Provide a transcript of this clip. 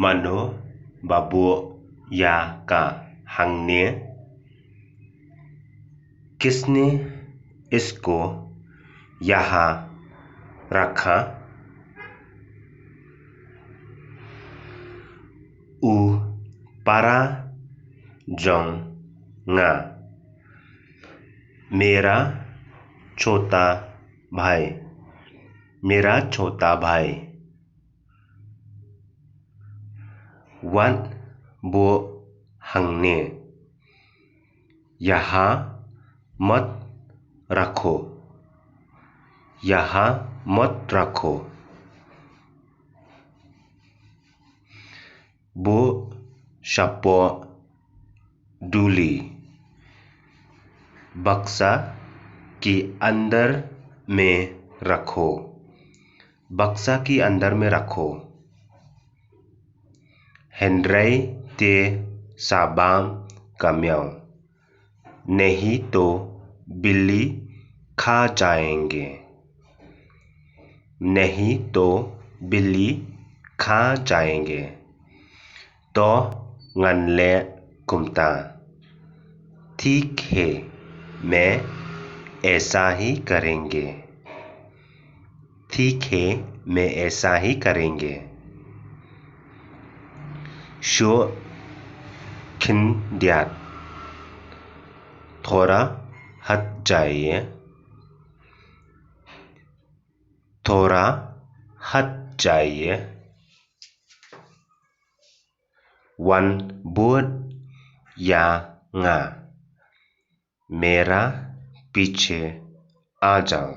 मनो बाबू या का हंगने किसने इसको यहाँ रखा उ para jong nga मेरा छोटा भाई वन बो हंगने यहाँ मत रखो बो शपो डूली बक्सा की अंदर में रखो हेंड्रई ते साबाम कम्यों नहीं तो बिल्ली खा जाएंगे तो ngανले कुमता ठीक है मैं ऐसा ही करेंगे शो खिंद्यात थोड़ा हट जाइए वन बुट या nga मेरा पीछे आ जाओ